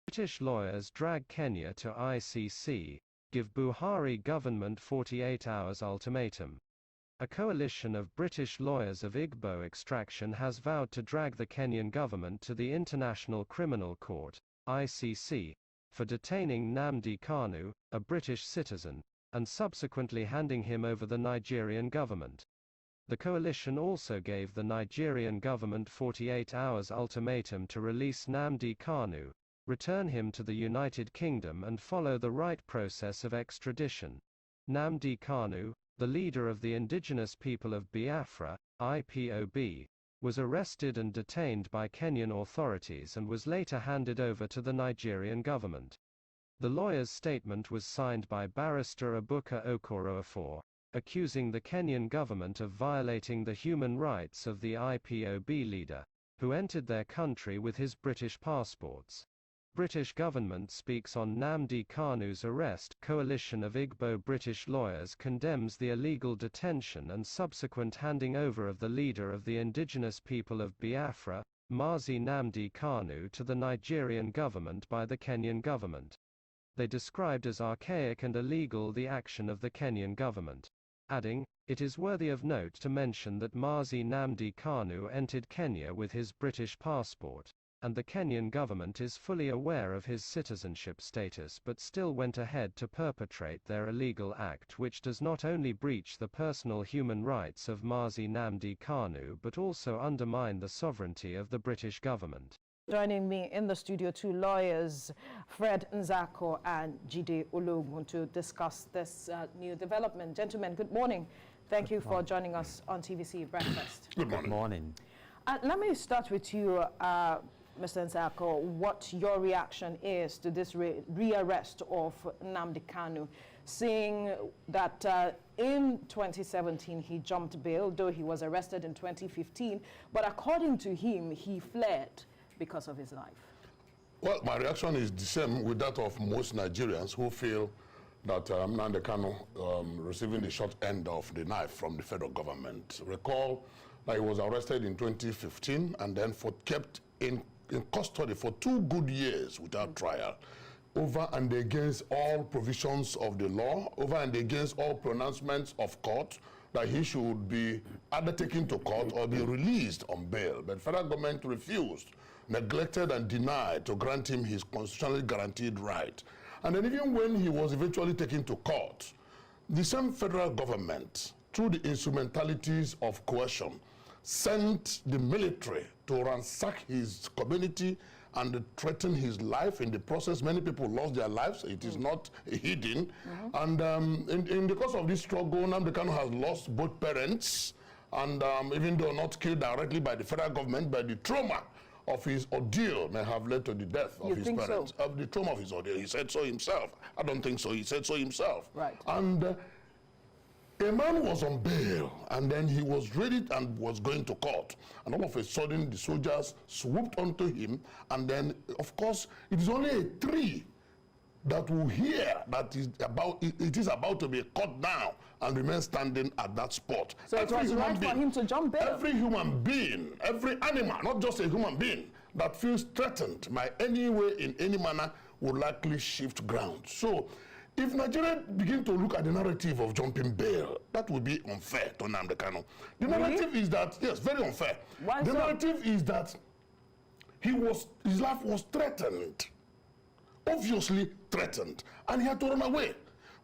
British lawyers drag Kenya to ICC, give Buhari government 48 hours ultimatum. A coalition of British lawyers of Igbo extraction has vowed to drag the Kenyan government to the International Criminal Court, ICC, for detaining Nnamdi Kanu, a British citizen, and subsequently handing him over the Nigerian government. The coalition also gave the Nigerian government 48 hours ultimatum to release Nnamdi Kanu, return him to the United Kingdom and follow the right process of extradition. Nnamdi Kanu, the leader of the indigenous people of Biafra, IPOB, was arrested and detained by Kenyan authorities and was later handed over to the Nigerian government. The lawyer's statement was signed by barrister Ebuka Okoroafor, accusing the Kenyan government of violating the human rights of the IPOB leader, who entered their country with his British passports. British government speaks on Nnamdi Kanu's arrest. Coalition of Igbo British lawyers condemns the illegal detention and subsequent handing over of the leader of the indigenous people of Biafra, Mazi Nnamdi Kanu, to the Nigerian government by the Kenyan government. They described as archaic and illegal the action of the Kenyan government, adding, "It is worthy of note to mention that Mazi Nnamdi Kanu entered Kenya with his British passport, and the Kenyan government is fully aware of his citizenship status but still went ahead to perpetrate their illegal act, which does not only breach the personal human rights of Mazi Nnamdi Kanu but also undermine the sovereignty of the British government." Joining me in the studio, two lawyers, Fred Nzako and Jide Ologun, to discuss this new development. Gentlemen, good morning. Thank you for joining us on TVC Breakfast. Good morning. Let me start with you, Mr. Nzako, what your reaction is to this rearrest of Nnamdi Kanu, seeing that in 2017 he jumped bail, though he was arrested in 2015, but according to him, he fled because of his life. Well, my reaction is the same with that of most Nigerians who feel that Nnamdi Kanu receiving the short end of the knife from the federal government. Recall that he was arrested in 2015 and then kept in custody for 2 good years without trial, over and against all provisions of the law, over and against all pronouncements of court that he should be either taken to court or be released on bail. But the federal government refused, neglected and denied to grant him his constitutionally guaranteed right. And then even when he was eventually taken to court, the same federal government, through the instrumentalities of coercion, sent the military to ransack his community and threaten his life. In the process, many people lost their lives. It is not hidden. And in the course of this struggle, Nnamdi Kanu has lost both parents, and even though not killed directly by the federal government, but the trauma of his ordeal may have led to the death of his parents. So? Of the trauma of his ordeal. He said so himself. I don't think so. He said so himself. Right. And a man was on bail, and then he was ready and was going to court. And all of a sudden, the soldiers swooped onto him, and then, of course, it is only a tree that will hear that it is about to be cut down and remain standing at that spot. So it was right for him to jump bail? Every human being, every animal, not just a human being, that feels threatened by any way, in any manner, will likely shift ground. So, if Nigeria begin to look at the narrative of jumping bail, that would be unfair to Nnamdi Kanu. The narrative is that, yes, very unfair. Why the so? narrative is that his life was threatened, obviously threatened, and he had to run away,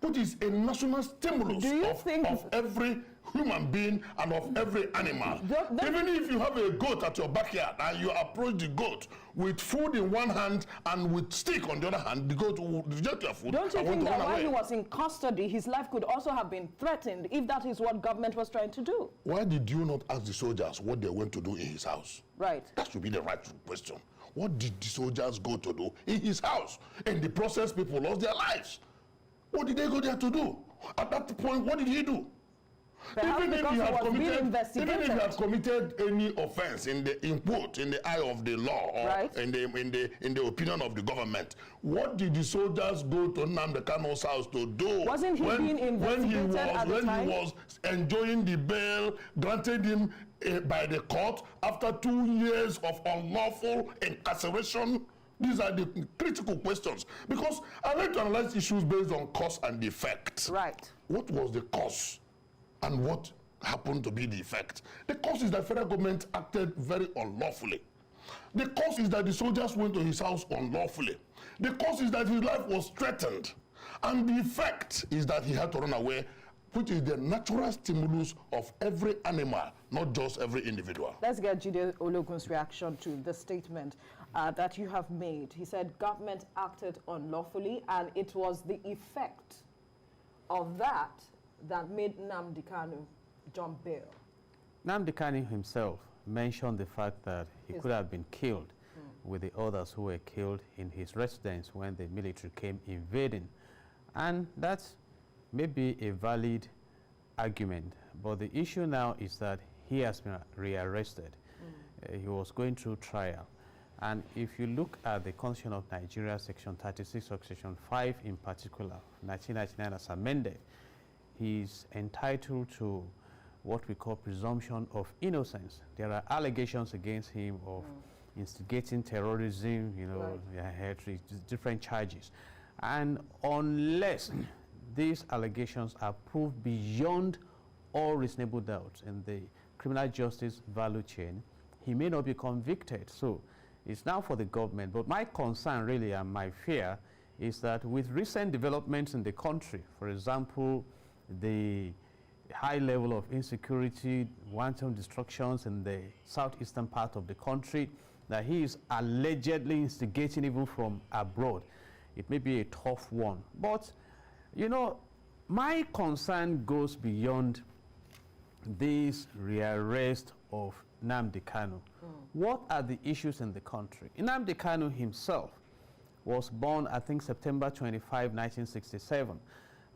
which is a national stimulus of every human being and of every animal. Even if you have a goat at your backyard and you approach the goat with food in one hand and with stick on the other hand, the goat will reject your food. Don't you think that while he was in custody, his life could also have been threatened if that is what government was trying to do? Why did you not ask the soldiers what they went to do in his house? Right. That should be the right question. What did the soldiers go to do in his house? In the process, people lost their lives. What did they go there to do? At that point, what did he do? Even if he had committed any offense in the eye of the law, or right, in the opinion of the government, what did the soldiers go to Nnamdi Kanu's house to do? Wasn't he being investigated at the time? When he was enjoying the bail granted him by the court after 2 years of unlawful incarceration? These are the critical questions. Because I like to analyze issues based on cause and effect. Right. What was the cause and what happened to be the effect? The cause is that federal government acted very unlawfully. The cause is that the soldiers went to his house unlawfully. The cause is that his life was threatened. And the effect is that he had to run away, which is the natural stimulus of every animal, not just every individual. Let's get Jide Ologun's reaction to the statement that you have made. He said government acted unlawfully, and it was the effect of that that made Nnamdi Kanu jump bail. Nnamdi Kanu himself mentioned the fact that he could have been killed with the others who were killed in his residence when the military came invading. And that's maybe a valid argument. But the issue now is that he has been rearrested. He was going through trial. And if you look at the Constitution of Nigeria, Section 36 or Section 5 in particular, 1999 as amended, he's entitled to what we call presumption of innocence. There are allegations against him of instigating terrorism, you know, different charges. And unless these allegations are proved beyond all reasonable doubt in the criminal justice value chain, he may not be convicted. So it's now for the government. But my concern really and my fear is that with recent developments in the country, for example, the high level of insecurity, wanton destructions in the southeastern part of the country, that he is allegedly instigating even from abroad. It may be a tough one. But, you know, my concern goes beyond this rearrest of Nnamdi Kanu. What are the issues in the country? Nnamdi Kanu himself was born, I think, September 25, 1967.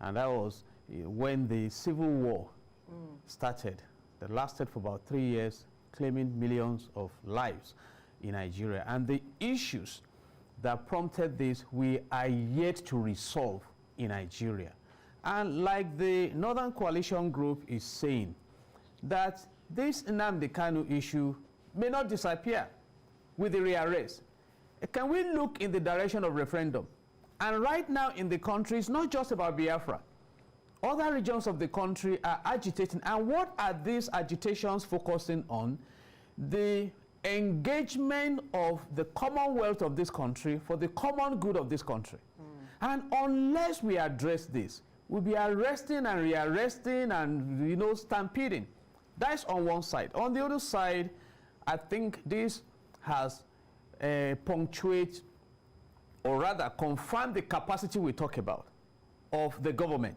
And that was when the Civil War started. That lasted for about 3 years, claiming millions of lives in Nigeria. And the issues that prompted this, we are yet to resolve in Nigeria. And like the Northern Coalition Group is saying, that this Nnamdi Kanu issue may not disappear with the rearrest. Can we look in the direction of referendum? And right now in the country, it's not just about Biafra. Other regions of the country are agitating. And what are these agitations focusing on? The engagement of the commonwealth of this country for the common good of this country. And unless we address this, we'll be arresting and rearresting and, you know, stampeding. That's on one side. On the other side, I think this has punctuated, or rather confirmed, the capacity we talk about of the government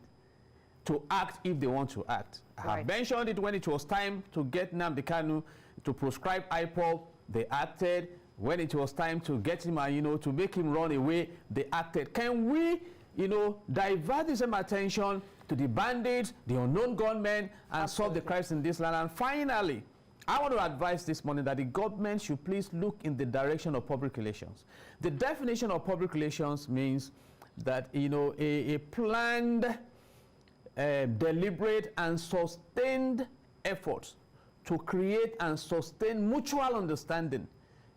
to act if they want to act. I have mentioned it when it was time to get Nnamdi Kanu to proscribe IPOB, they acted. When it was time to get him, you know, to make him run away, they acted. Can we, you know, divert the same attention to the bandits, the unknown gunmen, and solve the crisis in this land? And finally, I want to advise this morning that the government should please look in the direction of public relations. The definition of public relations means that, you know, a planned, deliberate and sustained effort to create and sustain mutual understanding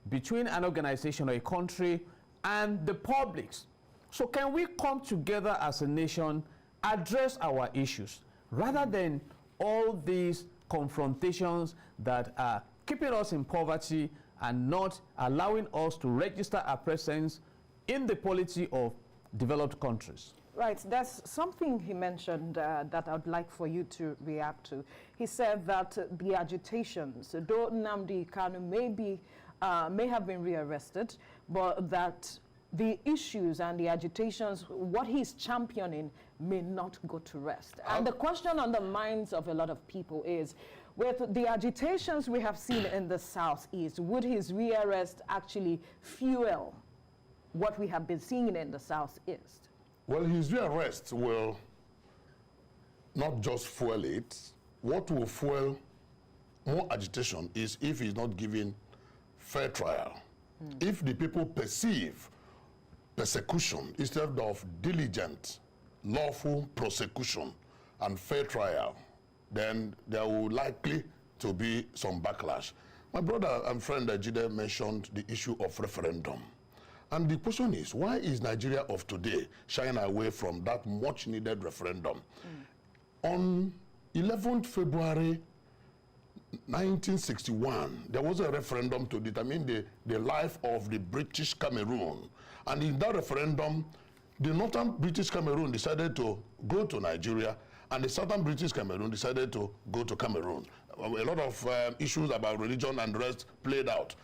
between an organization or a country and the publics. So can we come together as a nation, address our issues, rather than all these confrontations that are keeping us in poverty and not allowing us to register our presence in the polity of developed countries? Right, there's something he mentioned that I'd like for you to react to. He said that the agitations, though Nnamdi Kanu may have been rearrested, but that the issues and the agitations, what he's championing, may not go to rest. And the question on the minds of a lot of people is, with the agitations we have seen in the Southeast, would his rearrest actually fuel what we have been seeing in the Southeast? Well, his rearrest will not just fuel it. What will fuel more agitation is if he's not given fair trial. If the people perceive persecution instead of diligent, lawful prosecution and fair trial, then there will likely to be some backlash. My brother and friend Jide mentioned the issue of referendum. And the question is, why is Nigeria of today shying away from that much-needed referendum? On 11th February 1961, there was a referendum to determine the life of the British Cameroon. And in that referendum, the northern British Cameroon decided to go to Nigeria, and the southern British Cameroon decided to go to Cameroon. A lot of issues about religion and the rest played out.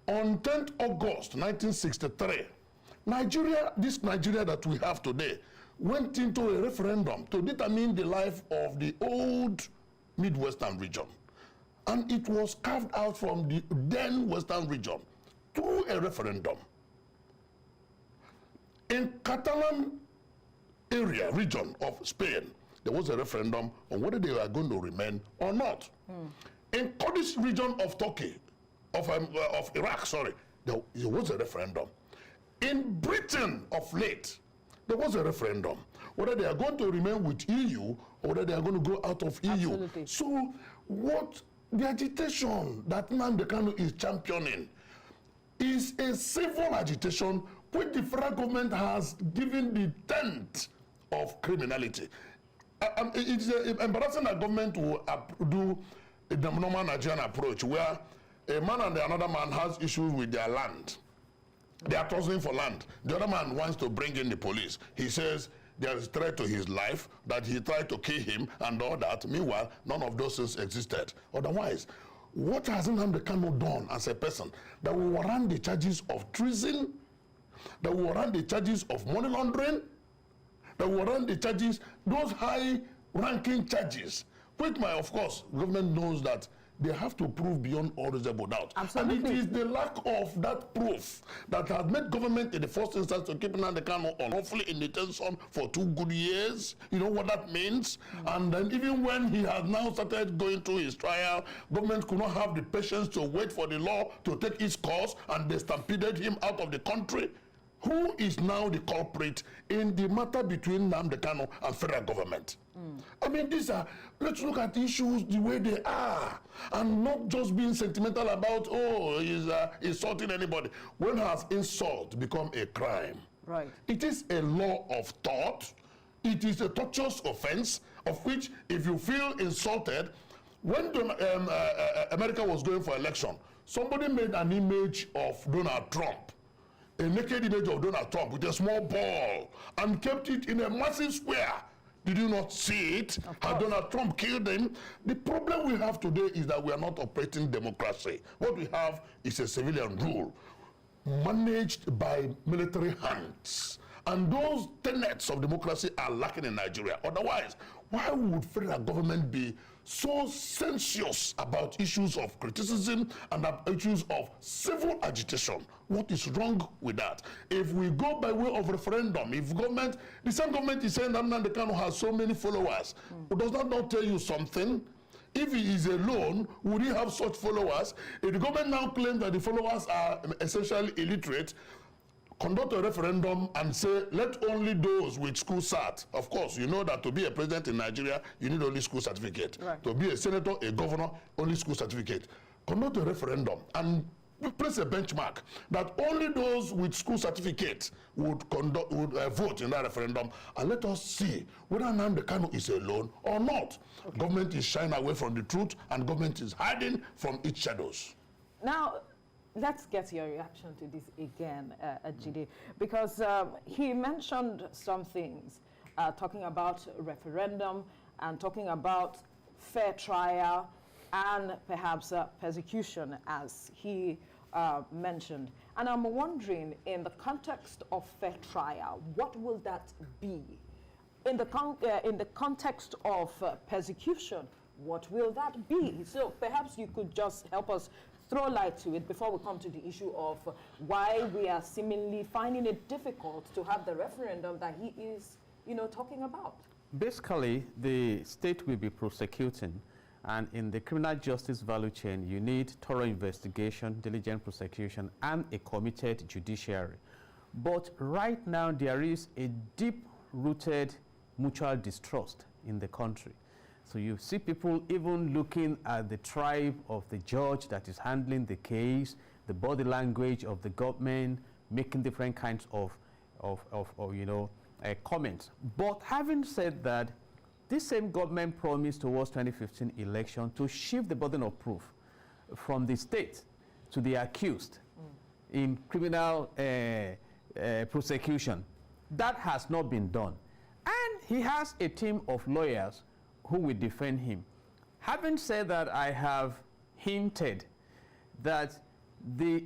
On 10th August 1963, Nigeria, this Nigeria that we have today, went into a referendum to determine the life of the old Midwestern region. And it was carved out from the then Western region through a referendum. In Catalan region of Spain, there was a referendum on whether they were going to remain or not. In Kurdish region of Turkey, of Iraq, sorry, there was a referendum. In Britain of late, there was a referendum whether they are going to remain with EU or whether they are going to go out of EU. Absolutely. So what the agitation that Nnamdi Kanu is championing is a civil agitation which the federal government has given the tent of criminality. It's embarrassing that government will do the normal Nigerian approach where a man and another man has issues with their land. They are tussling for land. The other man wants to bring in the police. He says there is a threat to his life, that he tried to kill him and all that. Meanwhile, none of those things existed. Otherwise, what has Nnamdi Kanu done as a person that will warrant the charges of treason, that will warrant the charges of money laundering, that will warrant the charges, those high-ranking charges, which, of course, government knows that they have to prove beyond all reasonable doubt. Absolutely. And it is the lack of that proof that has made government in the first instance to keep Nnamdi Kanu unlawfully in detention for 2 good years. You know what that means? And then even when he has now started going through his trial, government could not have the patience to wait for the law to take its course, and they stampeded him out of the country. Who is now the culprit in the matter between Nnamdi Kanu and federal government? I mean, let's look at issues the way they are, and not just being sentimental about, oh, he's insulting anybody. When has insult become a crime? Right. It is a law of thought. It is a tortious offense, of which if you feel insulted, when America was going for election, somebody made an image of Donald Trump, a naked image of Donald Trump with a small ball, and kept it in a massive square. Did you not see it? Had Donald Trump killed him? The problem we have today is that we are not operating democracy. What we have is a civilian rule managed by military hands. And those tenets of democracy are lacking in Nigeria. Otherwise, why would federal government be so sensuous about issues of criticism and issues of civil agitation? What is wrong with that? If we go by way of referendum, if government, the same government is saying that Nnamdi Kanu has so many followers, does that not tell you something? If he is alone, would he have such followers? If the government now claims that the followers are essentially illiterate, conduct a referendum and say, let only those with school cert. Of course, you know that to be a president in Nigeria, you need only school certificate. Right. To be a senator, a governor, only school certificate. Conduct a referendum and place a benchmark that only those with school certificate would vote in that referendum, and let us see whether Nnamdi Kanu is alone or not. Okay. Government is shying away from the truth, and government is hiding from its shadows. Now, let's get your reaction to this again, Ajide, because he mentioned some things, talking about referendum and talking about fair trial and perhaps persecution, as he mentioned. And I'm wondering, in the context of fair trial, what will that be? In the context of persecution, what will that be? So perhaps you could just help us throw light to it before we come to the issue of why we are seemingly finding it difficult to have the referendum that he is, talking about. Basically, the state will be prosecuting, and in the criminal justice value chain, you need thorough investigation, diligent prosecution, and a committed judiciary. But right now, there is a deep-rooted mutual distrust in the country. So you see people even looking at the tribe of the judge that is handling the case, the body language of the government, making different kinds of comments. But having said that, this same government promised towards 2015 election to shift the burden of proof from the state to the accused in criminal prosecution. That has not been done. And he has a team of lawyers who will defend him. Having said that, I have hinted that the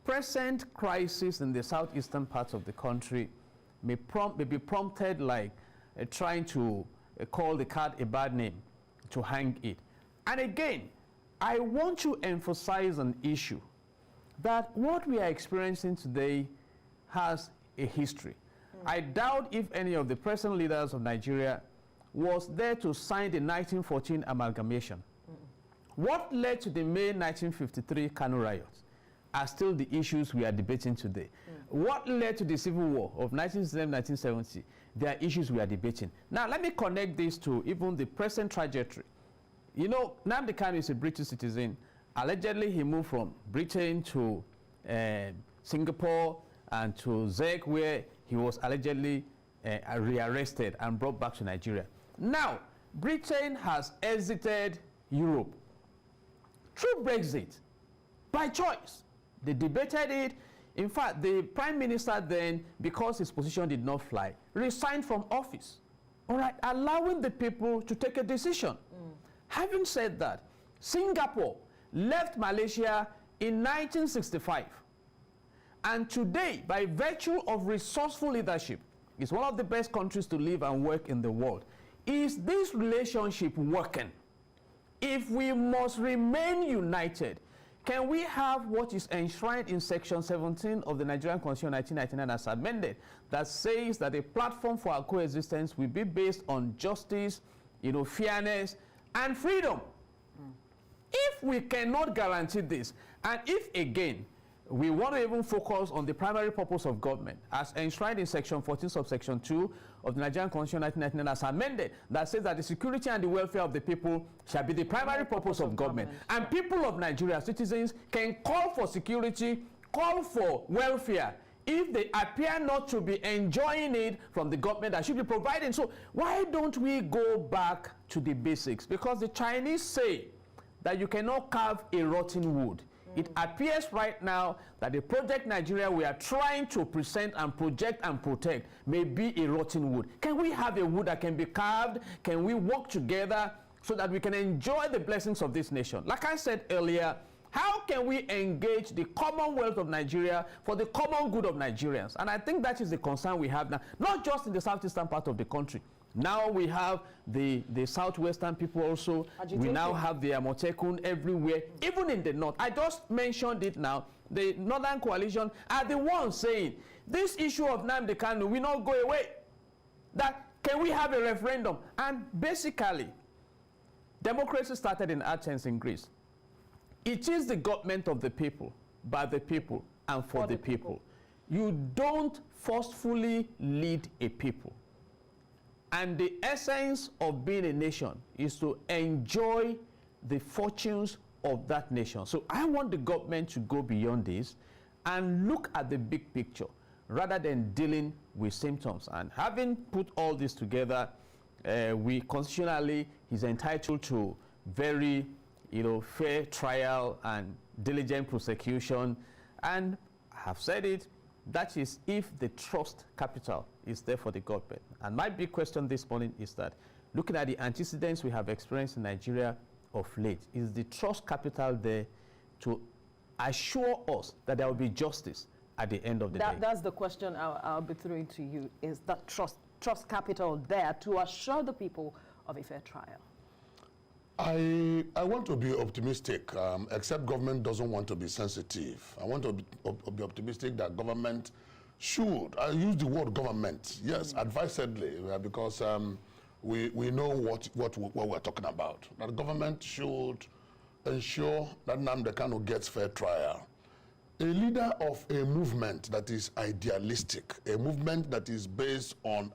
present crisis in the southeastern parts of the country may be prompted like trying to call the cat a bad name to hang it. And again, I want to emphasize an issue that what we are experiencing today has a history. I doubt if any of the present leaders of Nigeria was there to sign the 1914 amalgamation. What led to the May 1953 Kanu riots are still the issues we are debating today. What led to the Civil War of 1970? There are issues we are debating. Now, let me connect this to even the present trajectory. You know, Nnamdi Kanu is a British citizen. Allegedly, he moved from Britain to Singapore and to Zurich, where he was allegedly rearrested and brought back to Nigeria. Now, Britain has exited Europe through Brexit by choice. They debated it. In fact, the Prime Minister then, because his position did not fly, resigned from office, all right, allowing the people to take a decision. Having said that, Singapore left Malaysia in 1965. And today, by virtue of resourceful leadership, is one of the best countries to live and work in the world. Is this relationship working? If we must remain united, can we have what is enshrined in Section 17 of the Nigerian Constitution 1999 as amended, that says that a platform for our coexistence will be based on justice, fairness, and freedom? If we cannot guarantee this, and if again, we want to even focus on the primary purpose of government, as enshrined in Section 14, subsection 2 of the Nigerian Constitution 1999 as amended, that says that the security and the welfare of the people shall be the primary purpose of government. And people of Nigeria, citizens, can call for security, call for welfare, if they appear not to be enjoying it from the government that should be providing. So why don't we go back to the basics? Because the Chinese say that you cannot carve a rotten wood. It appears right now that the project Nigeria we are trying to present and project and protect may be a rotten wood. Can we have a wood that can be carved? Can we work together so that we can enjoy the blessings of this nation? Like I said earlier, how can we engage the commonwealth of Nigeria for the common good of Nigerians? And I think that is the concern we have now, not just in the southeastern part of the country. Now we have the southwestern people also. We now have the Amotekun everywhere, even in the north. I just mentioned it now. The Northern Coalition are the ones saying, this issue of Nnamdi Kanu will not go away. That, can we have a referendum? And basically, democracy started in Athens in Greece. It is the government of the people, by the people, and for the people. You don't forcefully lead a people. And the essence of being a nation is to enjoy the fortunes of that nation. So I want the government to go beyond this and look at the big picture rather than dealing with symptoms. And having put all this together, we constitutionally, he's entitled to very, fair trial and diligent prosecution. And I have said it, that is if the trust capital is there for the government. And my big question this morning is that, looking at the antecedents we have experienced in Nigeria of late, is the trust capital there to assure us that there will be justice at the end of the day? That's the question I'll be throwing to you. Is that trust capital there to assure the people of a fair trial? I want to be optimistic, except government doesn't want to be sensitive. I want to be optimistic that government should, I use the word government, yes, advisedly, because we know what we're talking about. That government should ensure that Nnamdi Kanu gets fair trial. A leader of a movement that is idealistic, a movement that is based on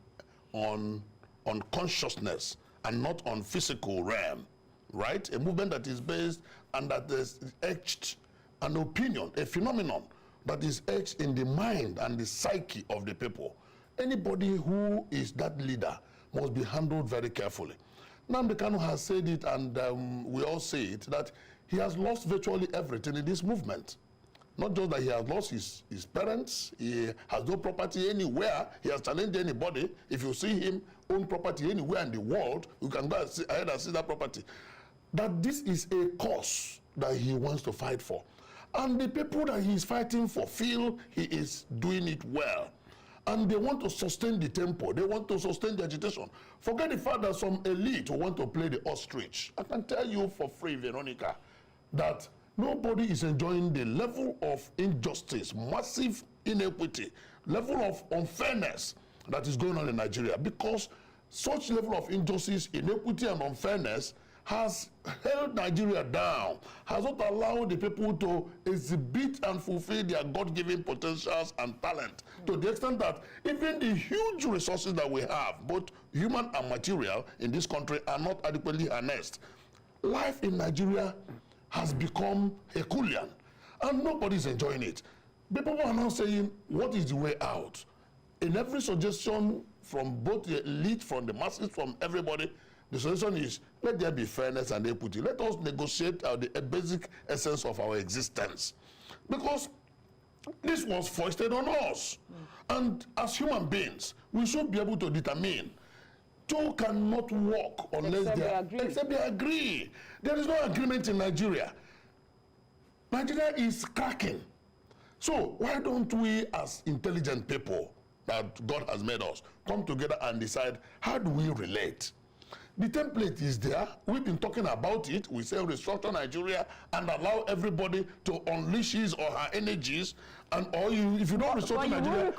consciousness and not on physical realm, right? A movement that is based and that is etched an opinion, a phenomenon that is etched in the mind and the psyche of the people. Anybody who is that leader must be handled very carefully. Nnamdi Kanu has said it, and we all say it, that he has lost virtually everything in this movement. Not just that he has lost his parents, he has no property anywhere, he has challenged anybody. If you see him own property anywhere in the world, you can go ahead and see that property. That this is a cause that he wants to fight for. And the people that he is fighting for feel he is doing it well. And they want to sustain the tempo. They want to sustain the agitation. Forget the fact that some elite who want to play the ostrich. I can tell you for free, Veronica, that nobody is enjoying the level of injustice, massive inequity, level of unfairness that is going on in Nigeria, because such level of injustice, inequity, and unfairness has held Nigeria down, has not allowed the people to exhibit and fulfill their God-given potentials and talent, to the extent that even the huge resources that we have, both human and material, in this country are not adequately harnessed. Life in Nigeria has become Herculean, and nobody's enjoying it. People are now saying, what is the way out? In every suggestion from both the elite, from the masses, from everybody, the solution is, let there be fairness and equity. Let us negotiate the basic essence of our existence. Because this was foisted on us. And as human beings, we should be able to determine two cannot walk unless except they agree. There is no agreement in Nigeria. Nigeria is cracking. So why don't we, as intelligent people that God has made us, come together and decide, how do we relate? The template is there. We've been talking about it. We say restructure Nigeria and allow everybody to unleash his or her energies, and if you don't restructure Nigeria,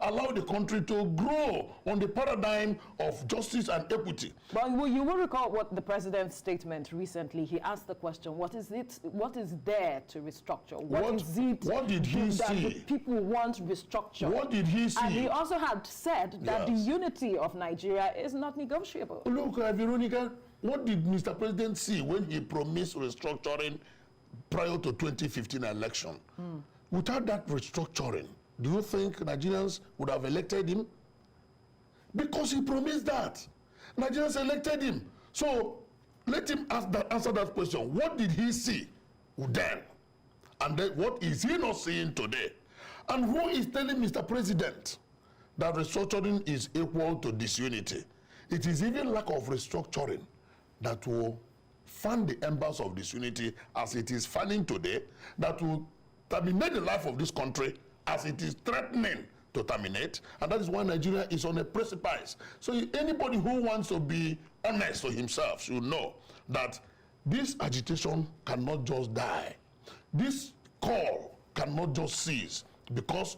allow the country to grow on the paradigm of justice and equity. But you will recall what the president's statement recently. He asked the question: What is it? What is there to restructure? What is it? What did he that see? The people want restructure. What did he see? And he also had said that the unity of Nigeria is not negotiable. Look, Veronica, what did Mr. President see when he promised restructuring prior to 2015 election? Without that restructuring, do you think Nigerians would have elected him? Because he promised that. Nigerians elected him. So let him answer that question. What did he see then? And then what is he not seeing today? And who is telling Mr. President that restructuring is equal to disunity? It is even lack of restructuring that will fan the embers of disunity as it is fanning today, that will terminate the life of this country as it is threatening to terminate. And that is why Nigeria is on a precipice. So anybody who wants to be honest to himself should know that this agitation cannot just die. This call cannot just cease, because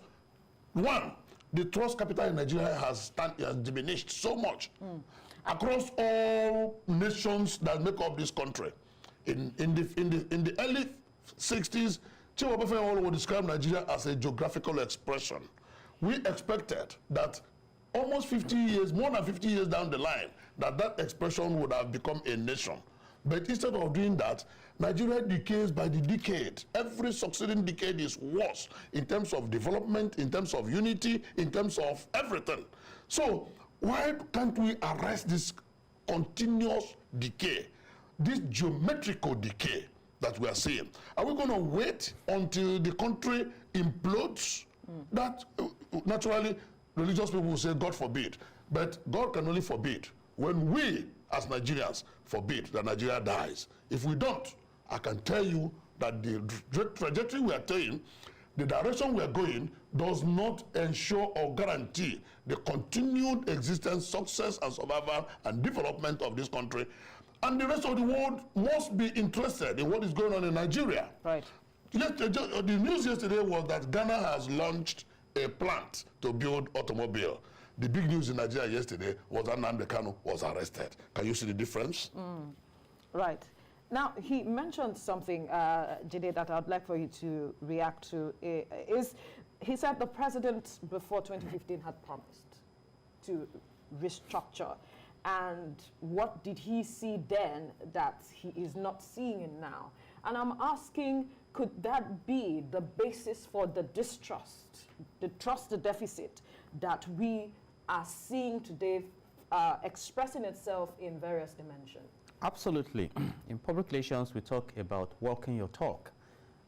one, the trust capital in Nigeria has diminished so much across all nations that make up this country. In the early 60s, Chief Obafemi would describe Nigeria as a geographical expression. We expected that almost 50 years, more than 50 years down the line, that expression would have become a nation. But instead of doing that, Nigeria decays by the decade. Every succeeding decade is worse in terms of development, in terms of unity, in terms of everything. So why can't we arrest this continuous decay, this geometrical decay that we are seeing? Are we going to wait until the country implodes? That naturally religious people will say, God forbid. But God can only forbid when we, as Nigerians, forbid that Nigeria dies. If we don't, I can tell you that the trajectory we are taking, the direction we are going, does not ensure or guarantee the continued existence, success, and survival and development of this country. And the rest of the world must be interested in what is going on in Nigeria. Right. The news yesterday was that Ghana has launched a plant to build automobile. The big news in Nigeria yesterday was that Nnamdi Kanu was arrested. Can you see the difference? Right. Now, he mentioned something, Jide, that I'd like for you to react to. He said the president before 2015 had promised to restructure. And what did he see then that he is not seeing now? And I'm asking, could that be the basis for the distrust, the trust deficit that we are seeing today expressing itself in various dimensions? Absolutely. In public relations, we talk about walking your talk.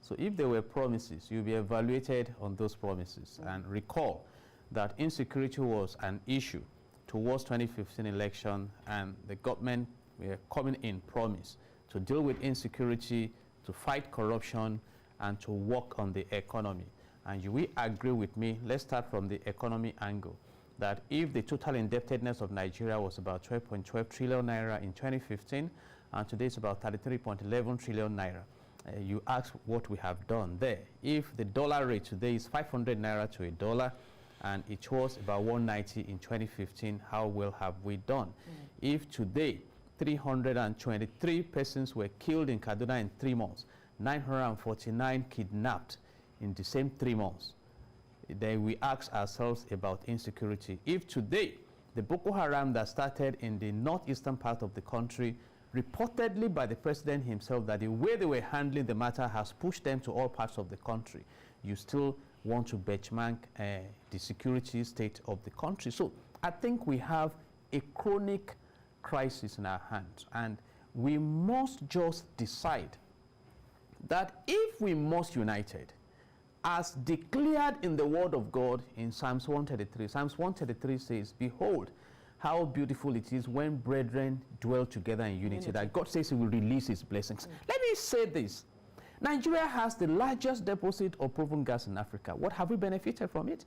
So if there were promises, you'll be evaluated on those promises. And recall that insecurity was an issue towards 2015 election, and the government were coming in promise to deal with insecurity, to fight corruption, and to work on the economy. And you will agree with me, let's start from the economy angle, that if the total indebtedness of Nigeria was about 12.12 trillion naira in 2015, and today it's about 33.11 trillion naira, you ask what we have done there. If the dollar rate today is 500 naira to a dollar, and it was about 190 in 2015, how well have we done? If today 323 persons were killed in Kaduna in 3 months, 949 kidnapped in the same 3 months, then we ask ourselves about insecurity. If today the Boko Haram that started in the northeastern part of the country, reportedly by the president himself, that the way they were handling the matter has pushed them to all parts of the country, you still want to benchmark the security state of the country. So I think we have a chronic crisis in our hands, and we must just decide that if we must united, as declared in the word of God in Psalms 133. Psalms 133 says, behold, how beautiful it is when brethren dwell together in unity, that God says he will release his blessings. Let me say this. Nigeria has the largest deposit of proven gas in Africa. What have we benefited from it?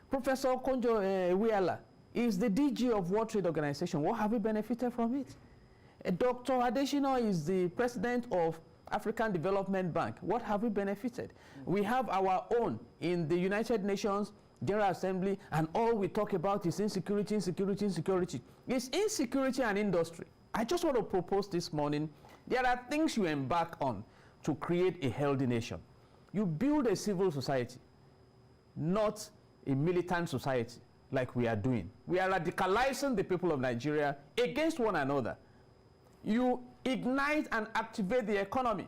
Professor Konjo Wiala is the DG of World Trade Organization. What have we benefited from it? Dr. Adesina is the president of African Development Bank. What have we benefited? We have our own in the United Nations General Assembly, and all we talk about is insecurity, insecurity, insecurity. It's insecurity and industry. I just want to propose this morning, there are things you embark on to create a healthy nation. You build a civil society, not a militant society like we are doing. We are radicalizing the people of Nigeria against one another. You ignite and activate the economy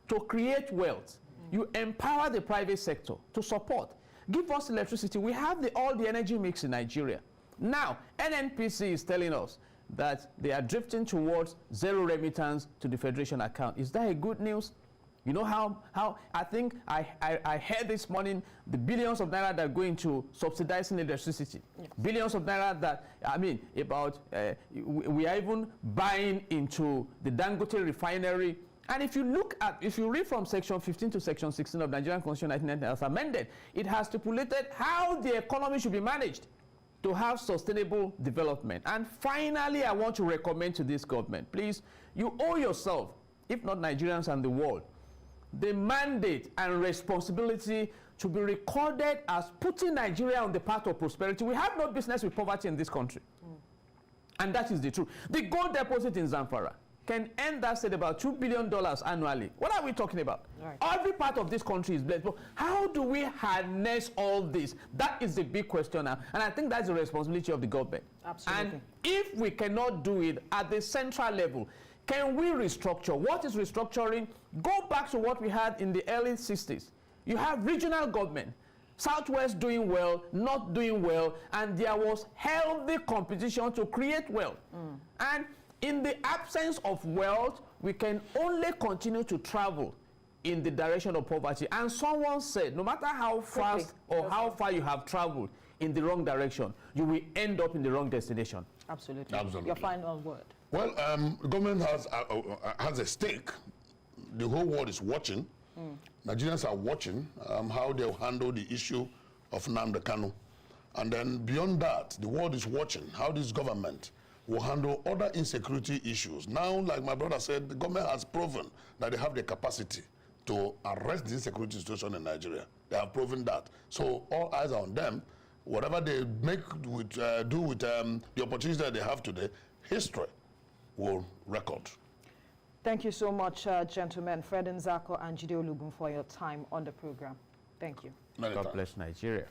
to create wealth. You empower the private sector to support. Give us electricity. We have all the energy mix in Nigeria. Now, NNPC is telling us that they are drifting towards zero remittance to the Federation account. Is that a good news? You know how I think I heard this morning the billions of naira that are going to subsidizing electricity. Yes. Billions of naira that, I mean, about, we are even buying into the Dangote refinery. And if you read from section 15 to section 16 of Nigerian Constitution 1990 as amended, it has stipulated how the economy should be managed to have sustainable development. And finally, I want to recommend to this government, please, you owe yourself, if not Nigerians and the world, the mandate and responsibility to be recorded as putting Nigeria on the path of prosperity. We have no business with poverty in this country. And that is the truth. The gold deposit in Zamfara can earn that said about $2 billion annually. What are we talking about? Right. Every part of this country is blessed. But how do we harness all this? That is the big question now. And I think that's the responsibility of the government. Absolutely. And if we cannot do it at the central level, can we restructure? What is restructuring? Go back to what we had in the early 60s. You have regional government, Southwest doing well, North doing well, and there was healthy competition to create wealth. And in the absence of wealth, we can only continue to travel in the direction of poverty. And someone said, no matter how fast or how far you have traveled in the wrong direction, you will end up in the wrong destination. Absolutely. Absolutely. Your final word. Well, the government has a stake. The whole world is watching. Nigerians are watching how they'll handle the issue of Nnamdi Kanu. And then beyond that, the world is watching how this government will handle other insecurity issues. Now, like my brother said, the government has proven that they have the capacity to arrest the insecurity situation in Nigeria. They have proven that. So all eyes are on them. Whatever they do with the opportunities that they have today, history will record. Thank you so much, gentlemen, Fred Nzako and Jide Olugun, for your time on the program. Thank you. God bless Nigeria.